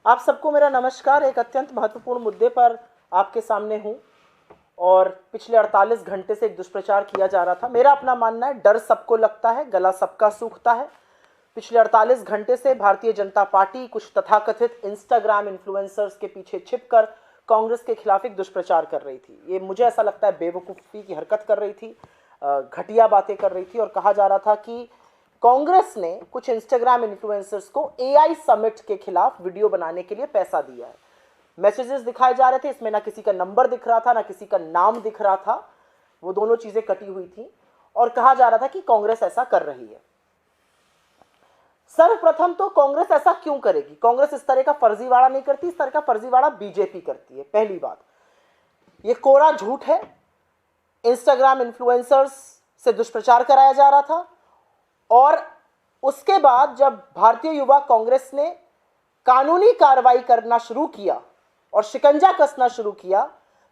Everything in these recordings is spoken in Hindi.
आप सबको मेरा नमस्कार। एक अत्यंत महत्वपूर्ण मुद्दे पर आपके सामने हूं और पिछले 48 घंटे से एक दुष्प्रचार किया जा रहा था। मेरा अपना मानना है, डर सबको लगता है, गला सबका सूखता है। पिछले 48 घंटे से भारतीय जनता पार्टी कुछ तथाकथित इंस्टाग्राम इन्फ्लुएंसर्स के पीछे छिपकर कांग्रेस के खिलाफ एक दुष्प्रचार कर रही थी। ये मुझे ऐसा लगता है बेवकूफ़ी की हरकत कर रही थी, घटिया बातें कर रही थी और कहा जा रहा था कि कांग्रेस ने कुछ इंस्टाग्राम इन्फ्लुएंसर्स को एआई समिट के खिलाफ वीडियो बनाने के लिए पैसा दिया है। मैसेजेस दिखाए जा रहे थे, इसमें ना किसी का नंबर दिख रहा था ना किसी का नाम दिख रहा था, वो दोनों चीजें कटी हुई थी और कहा जा रहा था कि कांग्रेस ऐसा कर रही है। सर्वप्रथम तो कांग्रेस ऐसा क्यों करेगी? कांग्रेस इस तरह का फर्जीवाड़ा नहीं करती, इस तरह का फर्जीवाड़ा बीजेपी करती है। पहली बात, ये कोरा झूठ है। इंस्टाग्राम इन्फ्लुएंसर्स से दुष्प्रचार कराया जा रहा था और उसके बाद जब भारतीय युवा कांग्रेस ने कानूनी कार्रवाई करना शुरू किया और शिकंजा कसना शुरू किया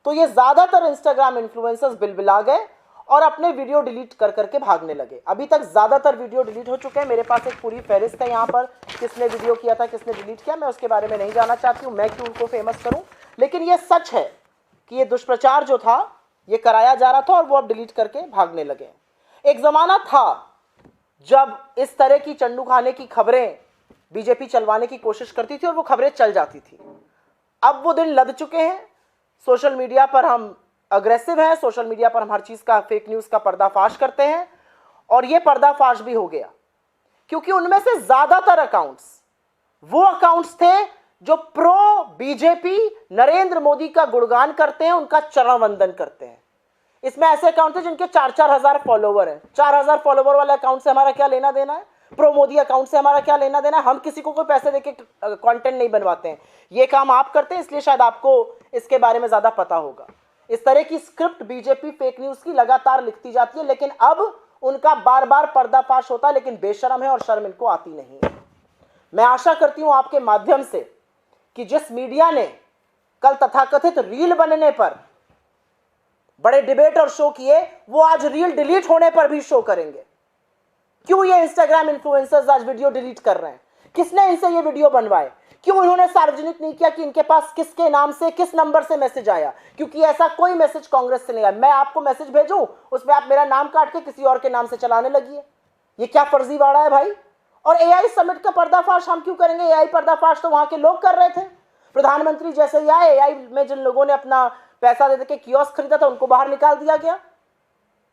तो ये ज्यादातर इंस्टाग्राम इन्फ्लुएंसर्स बिलबिला गए और अपने वीडियो डिलीट कर करके भागने लगे। अभी तक ज्यादातर वीडियो डिलीट हो चुके हैं। मेरे पास एक पूरी फहरिस्त है यहाँ पर, किसने वीडियो किया था, किसने डिलीट किया। मैं उसके बारे में नहीं जानना चाहती हूँ, मैं क्यों उनको फेमस करूँ, लेकिन ये सच है कि ये दुष्प्रचार जो था ये कराया जा रहा था और वो अब डिलीट करके भागने लगे। एक जमाना था जब इस तरह की चंडू खाने की खबरें बीजेपी चलवाने की कोशिश करती थी और वो खबरें चल जाती थी। अब वो दिन लद चुके हैं। सोशल मीडिया पर हम अग्रेसिव हैं, सोशल मीडिया पर हम हर चीज का, फेक न्यूज का पर्दाफाश करते हैं और ये पर्दाफाश भी हो गया क्योंकि उनमें से ज्यादातर अकाउंट्स वो अकाउंट्स थे जो प्रो बीजेपी नरेंद्र मोदी का गुणगान करते हैं, उनका चरण वंदन करते हैं। इसमें ऐसे अकाउंट थे जिनके 4-4 हजार फॉलोवर हैं। 4,000 फॉलोवर वाले अकाउंट से हमारा क्या लेना देना है? प्रो मोदी अकाउंट से हमारा क्या लेना देना है? हम किसी को कोई पैसे देके कंटेंट नहीं बनवाते हैं, ये काम आप करते हैं, इसलिए शायद आपको इसके बारे में ज्यादा पता होगा। इस तरह की स्क्रिप्ट बीजेपी फेक न्यूज की लगातार लिखती जाती है, लेकिन अब उनका बार बार पर्दाफाश होता है, लेकिन बेशरम है और शर्म इनको आती नहीं है। मैं आशा करती हूं आपके माध्यम से कि जिस मीडिया ने कल तथाकथित रील बनने पर बड़े डिबेट और शो किए, वो आज रील डिलीट होने पर भी शो करेंगे। क्यों ये इंस्टाग्राम इन्फ्लुएंसर्स आज वीडियो डिलीट कर रहे हैं? किसने इनसे ये वीडियो बनवाए? क्यों इन्होंने सार्वजनिक नहीं किया कि इनके पास किसके नाम से, किस नंबर से मैसेज आया? क्योंकि ऐसा कोई मैसेज कांग्रेस से नहीं आया। मैं आपको मैसेज भेजूं, उसमें आप मेरा नाम काट के किसी और के नाम से चलाने लगी। ये क्या फर्जीवाड़ा है भाई? और एआई समिट का पर्दाफाश हम क्यों करेंगे? एआई पर्दाफाश तो वहां के लोग कर रहे थे। प्रधानमंत्री जैसे ही आए, एआई में जिन लोगों ने अपना पैसा दे के कियोस्क खरीदा था उनको बाहर निकाल दिया गया।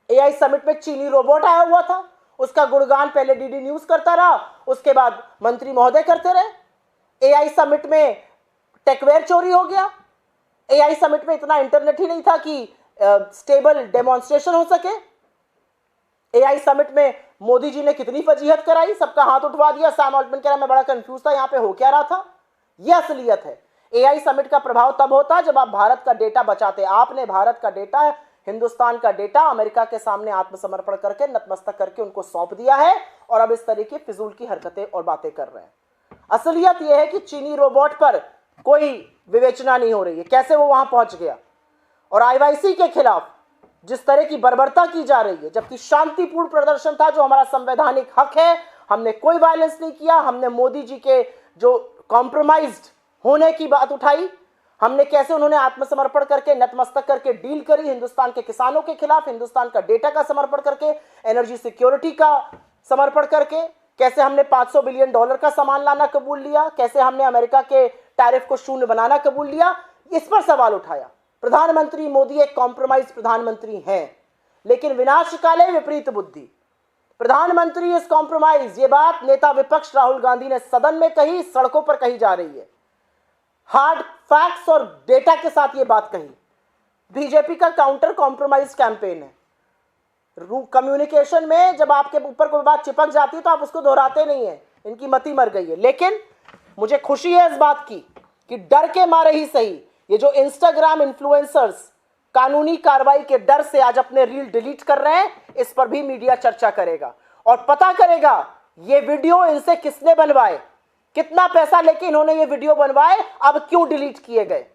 एआई समिट में चीनी रोबोट आया हुआ था, उसका गुणगान पहले डीडी न्यूज करता रहा, उसके बाद मंत्री महोदय करते रहे। एआई समिट में टेकवेयर चोरी हो गया। एआई समिट में इतना इंटरनेट ही नहीं था कि स्टेबल डेमोन्स्ट्रेशन हो सके। एआई समिट में मोदी जी ने कितनी फजीहत कराई, सबका हाथ उठवा दिया। सैम ऑल्टमैन कह रहा मैं बड़ा कंफ्यूज था, यहाँ पे हो क्या रहा था। यह असलियत है। एआई समिट का प्रभाव तब होता जब आप भारत का डेटा बचाते। आपने भारत का डेटा, हिंदुस्तान का डेटा अमेरिका के सामने आत्मसमर्पण करके, नतमस्तक करके उनको सौंप दिया है और अब इस तरीके फिजूल की हरकतें और बातें कर रहे हैं। असलियत यह है कि चीनी रोबोट पर कोई विवेचना नहीं हो रही है, कैसे वो वहां पहुंच गया। और आईवाईसी के खिलाफ जिस तरह की बर्बरता की जा रही है, जबकि शांतिपूर्ण प्रदर्शन था जो हमारा संवैधानिक हक है, हमने कोई वायलेंस नहीं किया। हमने मोदी जी के जो कॉम्प्रोमाइज्ड होने की बात उठाई, हमने कैसे उन्होंने आत्मसमर्पण करके, नतमस्तक करके डील करी हिंदुस्तान के किसानों के खिलाफ, हिंदुस्तान का डेटा का समर्पण करके, एनर्जी सिक्योरिटी का समर्पण करके, कैसे हमने $500 बिलियन का सामान लाना कबूल लिया, कैसे हमने अमेरिका के टैरिफ को शून्य बनाना कबूल लिया, इस पर सवाल उठाया। प्रधानमंत्री मोदी एक कॉम्प्रोमाइज प्रधानमंत्री हैं, लेकिन विनाशकाले विपरीत बुद्धि। प्रधानमंत्री इस कॉम्प्रोमाइज, ये बात नेता विपक्ष राहुल गांधी ने सदन में कही, सड़कों पर कही जा रही है, हार्ड फैक्ट्स और डेटा के साथ ये बात कही। बीजेपी का काउंटर कॉम्प्रोमाइज कैंपेन है। कम्युनिकेशन में जब आपके ऊपर कोई बात चिपक जाती है तो आप उसको दोहराते नहीं है। इनकी मति मर गई है। लेकिन मुझे खुशी है इस बात की कि डर के मारे ही सही, ये जो इंस्टाग्राम इन्फ्लुएंसर्स कानूनी कार्रवाई के डर से आज अपने रील डिलीट कर रहे हैं, इस पर भी मीडिया चर्चा करेगा और पता करेगा ये वीडियो इनसे किसने बनवाए, कितना पैसा लेके इन्होंने ये वीडियो बनवाए, अब क्यों डिलीट किए गए,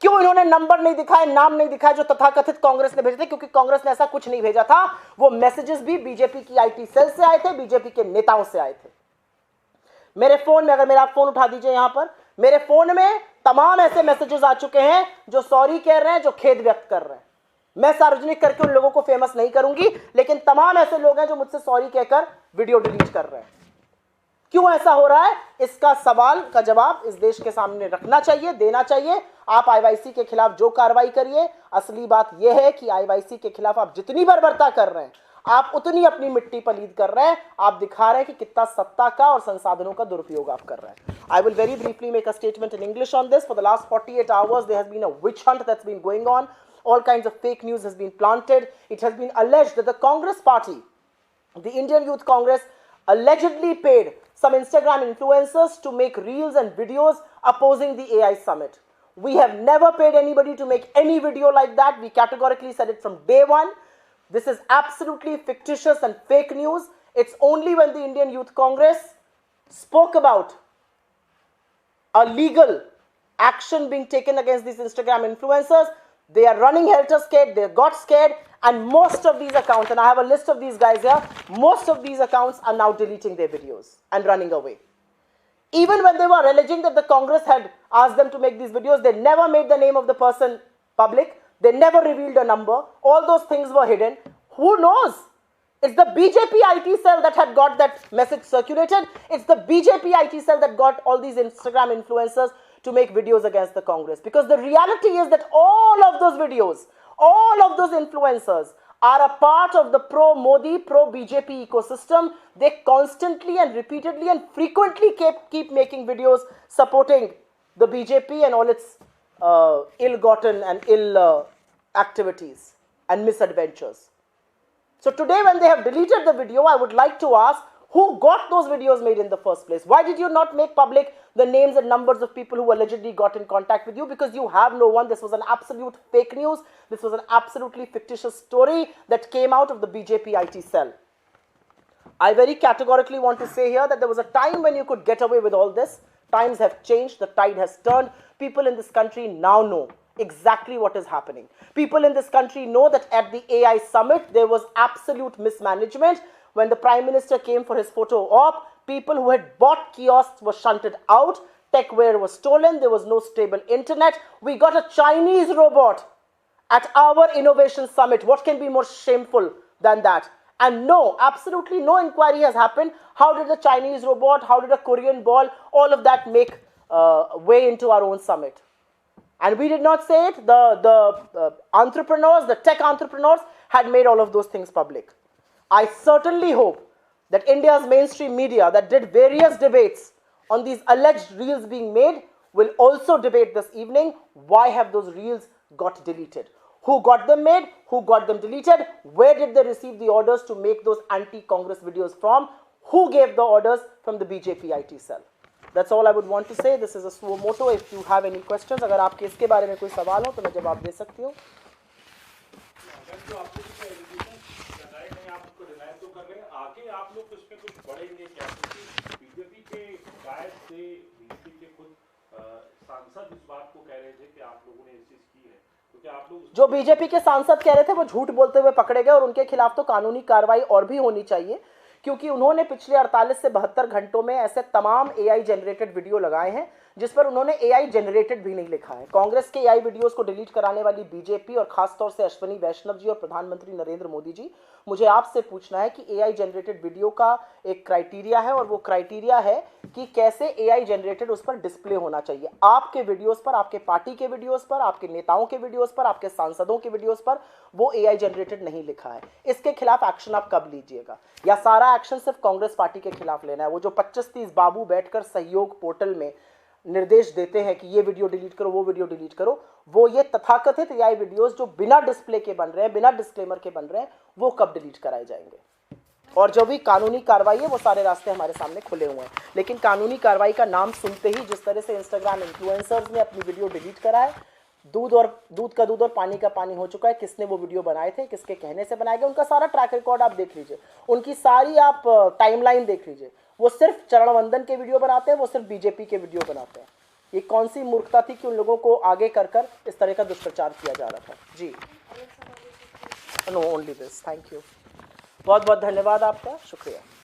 क्यों इन्होंने नंबर नहीं दिखाए, नाम नहीं दिखाए जो तथाकथित कांग्रेस ने भेजे थे। क्योंकि कांग्रेस ने ऐसा कुछ नहीं भेजा था। वो मैसेजेस भी बीजेपी की आईटी सेल से आए थे, बीजेपी के नेताओं से आए थे। मेरे फोन में, अगर मेरा आप फोन उठा दीजिए यहां पर, मेरे फोन में तमाम ऐसे मैसेजेस आ चुके हैं जो सॉरी कह रहे हैं, जो खेद व्यक्त कर रहे हैं। मैं सार्वजनिक करके उन लोगों को फेमस नहीं करूंगी, लेकिन तमाम ऐसे लोग हैं जो मुझसे सॉरी कहकर वीडियो डिलीट कर रहे हैं। क्यों ऐसा हो रहा है, इसका सवाल का जवाब इस देश के सामने रखना चाहिए, देना चाहिए। आप आईवाईसी के खिलाफ जो कार्रवाई करिए, असली बात यह है कि आईवाईसी के खिलाफ आप जितनी बर्बरता कर रहे हैं, आप उतनी अपनी मिट्टी पलीद कर रहे हैं। आप दिखा रहे हैं कि कितना सत्ता का और संसाधनों का दुरुपयोग आप कर रहे हैं। I will very briefly make a statement in English on this. For the last 48 hours, there has been a witch hunt that's been going on. All kinds of fake news has been planted. It has been alleged that the Congress party, the Indian Youth Congress, allegedly paid some Instagram influencers to make reels and videos opposing the AI summit. We have never paid anybody to make any video like that. We categorically said it from day one. This is absolutely fictitious and fake news. It's only when the Indian Youth Congress spoke about a legal action being taken against these Instagram influencers, they are running helter-skelter, they got scared, and most of these accounts, and I have a list of these guys here, most of these accounts are now deleting their videos and running away. Even when they were alleging that the Congress had asked them to make these videos, they never made the name of the person public, they never revealed a number, all those things were hidden. Who knows? It's the BJP IT cell that had got that message circulated. It's the BJP IT cell that got all these Instagram influencers to make videos against the Congress. Because the reality is that all of those videos, all of those influencers are a part of the pro-Modi, pro-BJP ecosystem. They constantly and repeatedly and frequently keep making videos supporting the BJP and all its ill-gotten and ill activities and misadventures. So today when they have deleted the video, I would like to ask, who got those videos made in the first place? Why did you not make public the names and numbers of people who allegedly got in contact with you? Because you have no one. This was an absolute fake news. This was an absolutely fictitious story that came out of the BJP IT cell. I very categorically want to say here that there was a time when you could get away with all this. Times have changed. The tide has turned. People in this country now know exactly what is happening. People in this country know that at the AI summit, there was absolute mismanagement. When the Prime Minister came for his photo op, people who had bought kiosks were shunted out. Techware was stolen. There was no stable internet. We got a Chinese robot at our innovation summit. What can be more shameful than that? And no, absolutely no inquiry has happened. How did the Chinese robot, how did a Korean ball, all of that make way into our own summit? And we did not say it. The entrepreneurs, the tech entrepreneurs had made all of those things public. I certainly hope that India's mainstream media that did various debates on these alleged reels being made will also debate this evening. Why have those reels got deleted? Who got them made? Who got them deleted? Where did they receive the orders to make those anti-Congress videos from? Who gave the orders from the BJP IT cell? That's all I would want to say. This is a suo moto. If you have any questions, अगर आपके इसके बारे में कोई सवाल हो तो मैं जवाब दे सकती हूँ. जो बीजेपी के सांसद कह रहे थे वो झूठ बोलते हुए पकड़े गए और उनके खिलाफ तो कानूनी कार्रवाई और भी होनी चाहिए, क्योंकि उन्होंने पिछले 48 से 72 घंटों में ऐसे तमाम एआई जनरेटेड वीडियो लगाए हैं जिस पर उन्होंने एआई जनरेटेड भी नहीं लिखा है. कांग्रेस के एआई वीडियोस को डिलीट कराने वाली बीजेपी और खासतौर से अश्विनी वैष्णव जी और प्रधानमंत्री नरेंद्र मोदी जी, मुझे आपसे पूछना है कि एआई जनरेटेड वीडियो का एक क्राइटेरिया है और वो क्राइटेरिया है कि कैसे एआई जनरेटेड उस पर डिस्प्ले होना चाहिए. आपके वीडियोस पर, आपके पार्टी के वीडियोस पर, आपके नेताओं के वीडियोस पर, आपके सांसदों के वीडियोस पर वो एआई जनरेटेड नहीं लिखा है. इसके खिलाफ एक्शन आप कब लीजिएगा? या सारा एक्शन सिर्फ कांग्रेस पार्टी के खिलाफ लेना है? वो जो 25-30 बाबू बैठकर सहयोग पोर्टल में निर्देश देते हैं कि ये वीडियो डिलीट करो, वो वीडियो डिलीट करो, वो ये तथाकथित एआई वीडियोस जो बिना डिस्प्ले के बन रहे हैं, बिना डिस्क्लेमर के बन रहे हैं, वो कब डिलीट कराए जाएंगे? और जो भी कानूनी कार्रवाई है वो सारे रास्ते हमारे सामने खुले हुए हैं. लेकिन कानूनी कार्रवाई का नाम सुनते ही जिस तरह से इंस्टाग्राम इन्फ्लुएंसर्स ने अपनी वीडियो डिलीट करा है, दूध का दूध और पानी का पानी हो चुका है. किसने वो वीडियो बनाए थे, किसके कहने से बनाए गए, उनका सारा ट्रैक रिकॉर्ड आप देख लीजिए, उनकी सारी आप टाइमलाइन देख लीजिए. वो सिर्फ चरण वंदन के वीडियो बनाते हैं, वो सिर्फ बीजेपी के वीडियो बनाते हैं. ये कौन सी मूर्खता थी कि उन लोगों को आगे कर इस तरह का दुष्प्रचार किया जा रहा था? जी, no, only this. Thank you. बहुत बहुत धन्यवाद आपका, शुक्रिया.